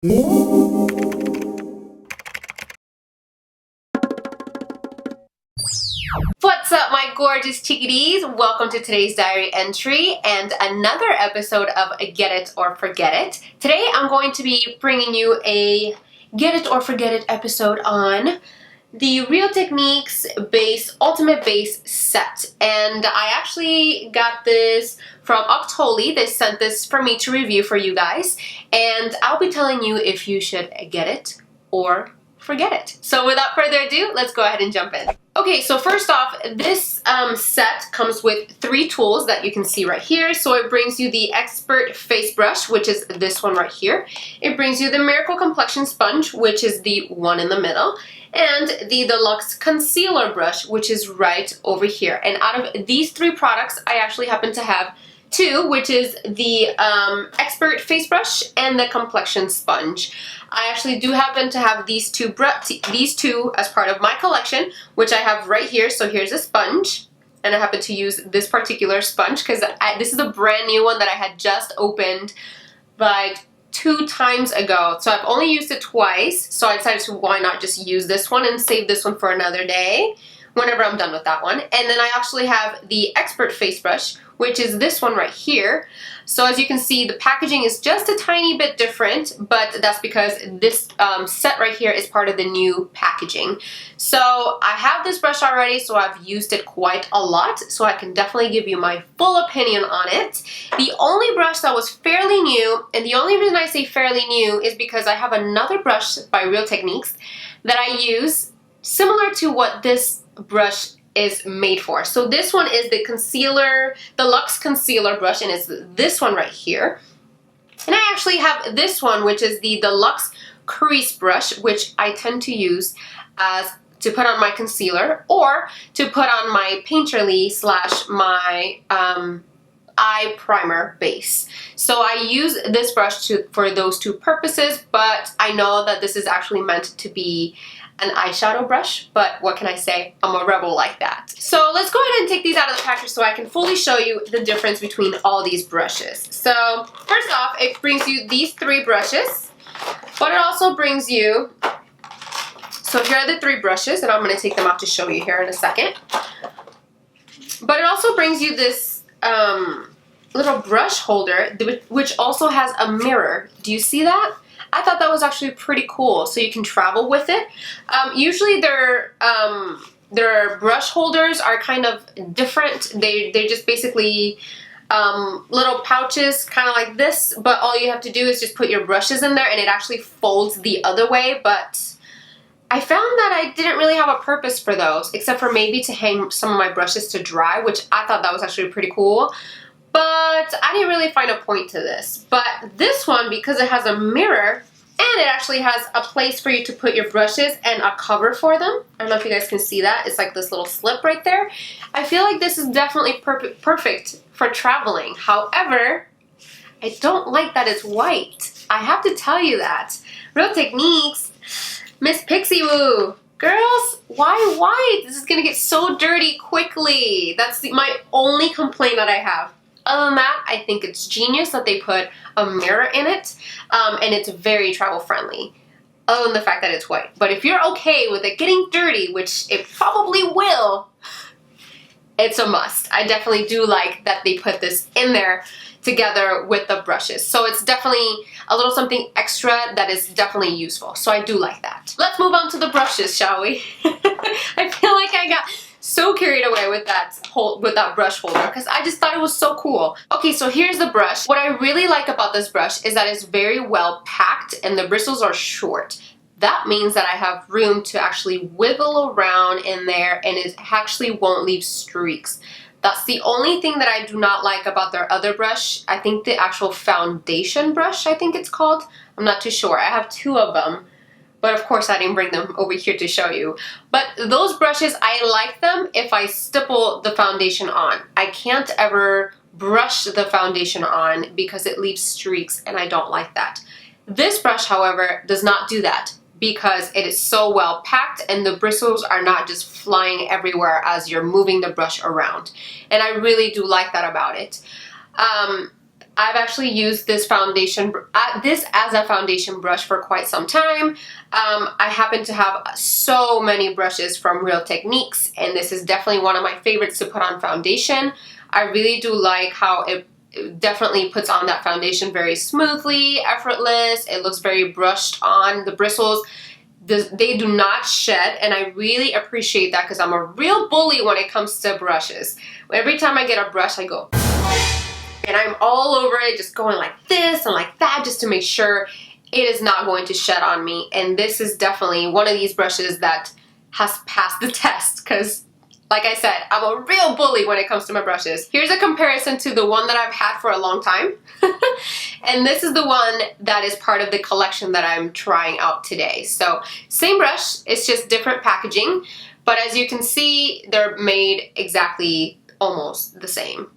What's up, my gorgeous chickadees? Welcome to today's diary entry and another episode of Get It or Forget It. Today I'm going to be bringing you a Get It or Forget It episode on the Real Techniques Ultimate Base set. And I actually got this from Octoly. They sent this for me to review for you guys. And I'll be telling you if you should get it or forget it. So without further ado, let's go ahead and jump in. Okay, so first off, this set comes with 3 tools that you can see right here. So it brings you the Expert Face Brush, which is this one right here. It brings you the Miracle Complexion Sponge, which is the one in the middle, and the Deluxe Concealer Brush, which is right over here. And out of these 3 products, I actually happen to have 2, which is the Expert Face Brush and the Complexion Sponge. I actually do happen to have these two as part of my collection, which I have right here. So here's a sponge, and I happen to use this particular sponge because this is a brand new one that I had just opened like 2 times ago. So I've only used it twice, so I decided to why not just use this one and save this one for another day whenever I'm done with that one. And then I actually have the Expert Face Brush, which is this one right here. So as you can see, the packaging is just a tiny bit different, but that's because this set right here is part of the new packaging. So I have this brush already, so I've used it quite a lot, so I can definitely give you my full opinion on it. The only brush that was fairly new, and the only reason I say fairly new is because I have another brush by Real Techniques that I use similar to what this brush is made for. So this one is the Deluxe Concealer Brush, and it's this one right here. And I actually have this one, which is the Deluxe Crease Brush, which I tend to use as to put on my concealer or to put on my painterly / my eye primer base. So I use this brush for those 2 purposes, but I know that this is actually meant to be an eyeshadow brush, but what can I say? I'm a rebel like that. So let's go ahead and take these out of the package so I can fully show you the difference between all these brushes. So first off, it brings you these 3 brushes, but it also brings you, so here are the 3 brushes, and I'm going to take them out to show you here in a second. But it also brings you this little brush holder, which also has a mirror. Do you see that? I thought that was actually pretty cool, so you can travel with it. Usually their brush holders are kind of different. They're just basically little pouches, kind of like this, but all you have to do is just put your brushes in there, and it actually folds the other way. But I found that I didn't really have a purpose for those, except for maybe to hang some of my brushes to dry, which I thought that was actually pretty cool. But I didn't really find a point to this. But this one, because it has a mirror and it actually has a place for you to put your brushes and a cover for them. I don't know if you guys can see that. It's like this little slip right there. I feel like this is definitely perfect for traveling. However, I don't like that it's white. I have to tell you that. Real Techniques, Miss Pixie Woo. Girls, why white? This is gonna get so dirty quickly. That's my only complaint that I have. Other than that, I think it's genius that they put a mirror in it, and it's very travel friendly, other than the fact that it's white. But if you're okay with it getting dirty, which it probably will, it's a must. I definitely do like that they put this in there together with the brushes. So it's definitely a little something extra that is definitely useful. So I do like that. Let's move on to the brushes, shall we? I feel like I got so carried away with that brush holder because I just thought it was so cool. Okay, so here's the brush. What I really like about this brush is that it's very well packed and the bristles are short. That means that I have room to actually wiggle around in there, and it actually won't leave streaks. That's the only thing that I do not like about their other brush. I think the actual foundation brush, I think it's called. I'm not too sure. I have 2 of them. But of course I didn't bring them over here to show you. But those brushes, I like them if I stipple the foundation on. I can't ever brush the foundation on because it leaves streaks, and I don't like that. This brush, however, does not do that because it is so well packed and the bristles are not just flying everywhere as you're moving the brush around. And I really do like that about it. I've actually used this foundation, this as a foundation brush for quite some time. I happen to have so many brushes from Real Techniques, and this is definitely one of my favorites to put on foundation. I really do like how it definitely puts on that foundation very smoothly, effortless. It looks very brushed on. The bristles, they do not shed, and I really appreciate that because I'm a real bully when it comes to brushes. Every time I get a brush, I go, and I'm all over it, just going like this and like that, just to make sure it is not going to shed on me. And this is definitely one of these brushes that has passed the test because, like I said, I'm a real bully when it comes to my brushes. Here's a comparison to the one that I've had for a long time. And this is the one that is part of the collection that I'm trying out today. So same brush, it's just different packaging. But as you can see, they're made exactly almost the same.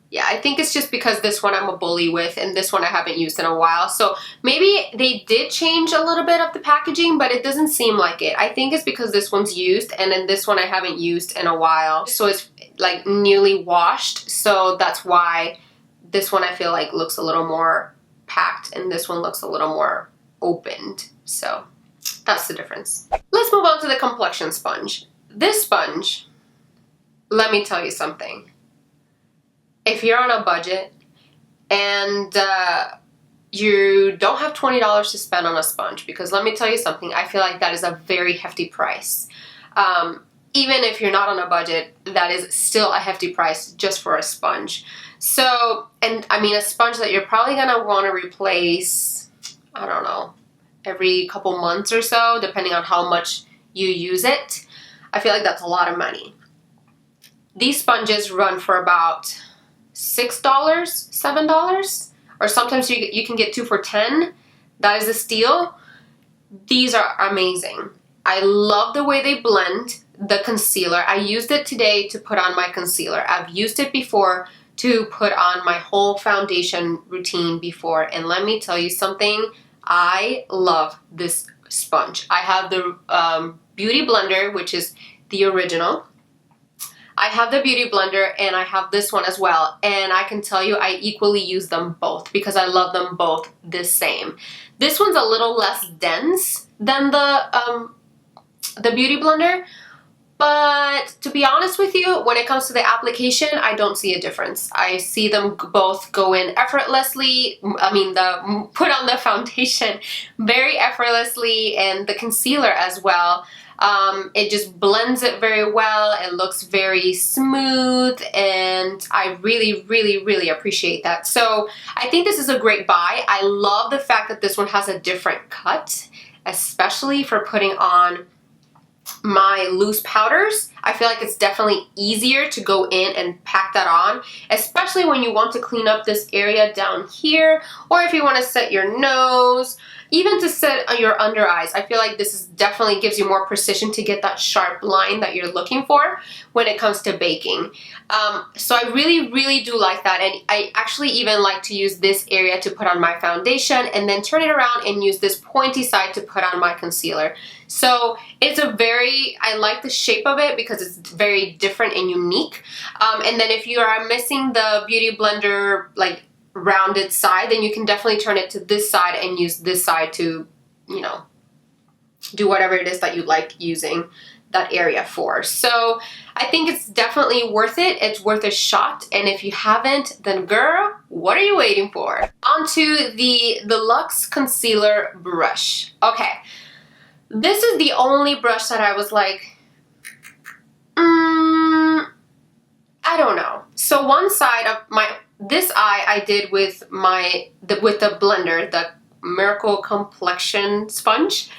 Yeah, I think it's just because this one I'm a bully with and this one I haven't used in a while. So maybe they did change a little bit of the packaging, but it doesn't seem like it. I think it's because this one's used and then this one I haven't used in a while. So it's like newly washed. So that's why this one I feel like looks a little more packed and this one looks a little more opened. So that's the difference. Let's move on to the Complexion sponge. This sponge, let me tell you something. If you're on a budget and you don't have $20 to spend on a sponge, because let me tell you something, I feel like that is a very hefty price. Even if you're not on a budget, that is still a hefty price just for a sponge. So, and I mean a sponge that you're probably gonna want to replace, I don't know, every couple months or so, depending on how much you use it. I feel like that's a lot of money. These sponges run for about $6, $7, or sometimes you can get 2 for $10. That is a steal. These are amazing. I love the way they blend the concealer. I used it today to put on my concealer. I've used it before to put on my whole foundation routine before, and let me tell you something, I love this sponge. I have the Beauty Blender, which is the original. I have the Beauty Blender and I have this one as well, and I can tell you I equally use them both because I love them both the same. This one's a little less dense than the Beauty Blender, but to be honest with you, when it comes to the application, I don't see a difference. I see them both go in effortlessly. I mean, put on the foundation very effortlessly, and the concealer as well. It just blends it very well. It looks very smooth, and I really, really, really appreciate that. So I think this is a great buy. I love the fact that this one has a different cut, especially for putting on my loose powders. I feel like it's definitely easier to go in and pack that on, especially when you want to clean up this area down here, or if you want to set your nose, even to set your under eyes. I feel like this is definitely gives you more precision to get that sharp line that you're looking for when it comes to baking. So I really, really do like that, and I actually even like to use this area to put on my foundation and then turn it around and use this pointy side to put on my concealer. So it's I like the shape of it because it's very different and unique. And then if you are missing the Beauty Blender like rounded side, then you can definitely turn it to this side and use this side to, you know, do whatever it is that you like using that area for. So I think it's definitely worth it. It's worth a shot. And if you haven't, then girl, what are you waiting for? Onto the Luxe Concealer Brush. Okay. This is the only brush that I was like, I don't know. So one side of this eye I did with the blender, the Miracle Complexion sponge.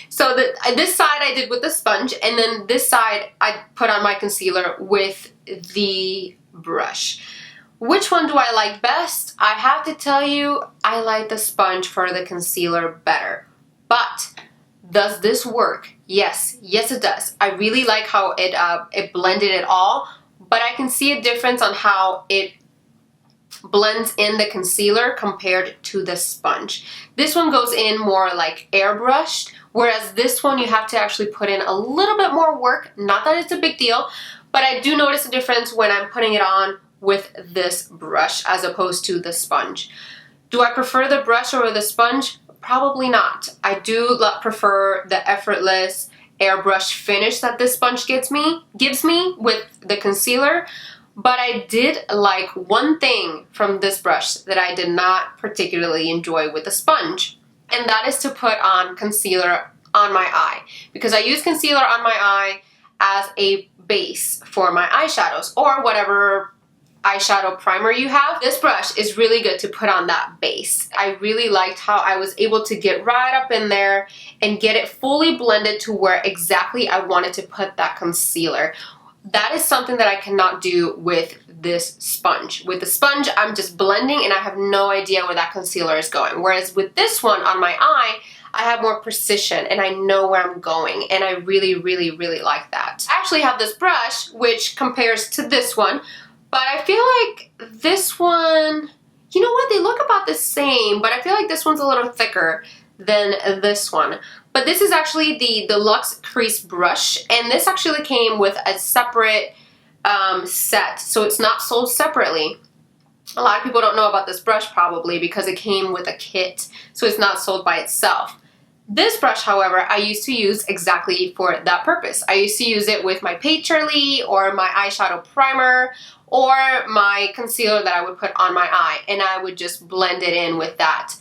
So this side I did with the sponge, and then this side I put on my concealer with the brush. Which one do I like best? I have to tell you, I like the sponge for the concealer better. But does this work? Yes, yes it does. I really like how it blended it all, but I can see a difference on how it blends in the concealer compared to the sponge. This one goes in more like airbrushed, whereas this one you have to actually put in a little bit more work. Not that it's a big deal, but I do notice a difference when I'm putting it on with this brush as opposed to the sponge. Do I prefer the brush over the sponge? Probably not. I do prefer the effortless airbrush finish that this sponge gives me with the concealer. But I did like one thing from this brush that I did not particularly enjoy with the sponge, and that is to put on concealer on my eye, because I use concealer on my eye as a base for my eyeshadows or whatever eyeshadow primer you have. This brush is really good to put on that base. I really liked how I was able to get right up in there and get it fully blended to where exactly I wanted to put that concealer. That is something that I cannot do with this sponge. With the sponge, I'm just blending and I have no idea where that concealer is going. Whereas with this one on my eye, I have more precision and I know where I'm going, and I really, really, really like that. I actually have this brush which compares to this one, but I feel like this one, you know what, they look about the same, but I feel like this one's a little thicker than this one. But this is actually the Deluxe Crease Brush, and this actually came with a separate set, so it's not sold separately. A lot of people don't know about this brush probably because it came with a kit, so it's not sold by itself. This brush, however, I used to use exactly for that purpose. I used to use it with my Painterly or my eyeshadow primer or my concealer that I would put on my eye, and I would just blend it in with that.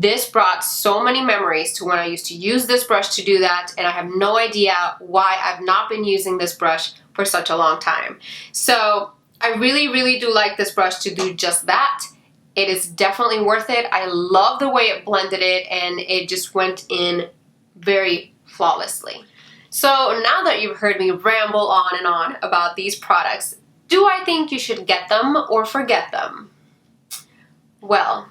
This brought so many memories to when I used to use this brush to do that, and I have no idea why I've not been using this brush for such a long time. So I really, really do like this brush to do just that. It is definitely worth it. I love the way it blended it, and it just went in very flawlessly. So now that you've heard me ramble on and on about these products, do I think you should get them or forget them? Well,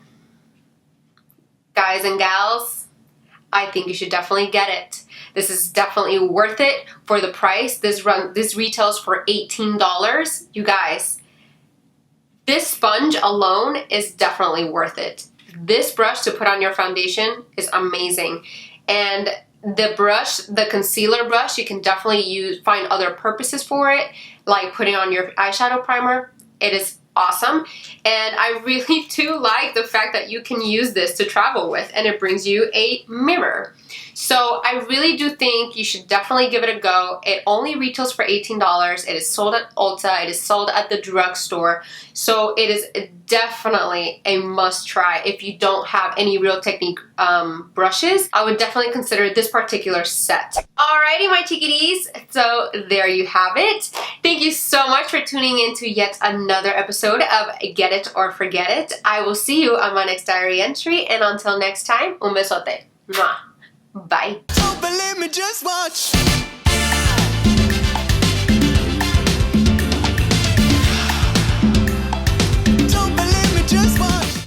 guys and gals, I think you should definitely get it. This is definitely worth it for the price. This retails for $18. You guys, this sponge alone is definitely worth it. This brush to put on your foundation is amazing. And the brush, the concealer brush, you can definitely find other purposes for it, like putting on your eyeshadow primer. It is awesome, and I really do like the fact that you can use this to travel with, and it brings you a mirror. So I really do think you should definitely give it a go. It only retails for $18. It is sold at Ulta. It is sold at the drugstore. So it is definitely a must try. If you don't have any Real Technique brushes, I would definitely consider this particular set. Alrighty, my chickities. So there you have it. Thank you so much for tuning in to yet another episode of Get It or Forget It. I will see you on my next diary entry, and until next time, un besote. Mwah. Bye. Don't believe me, just watch.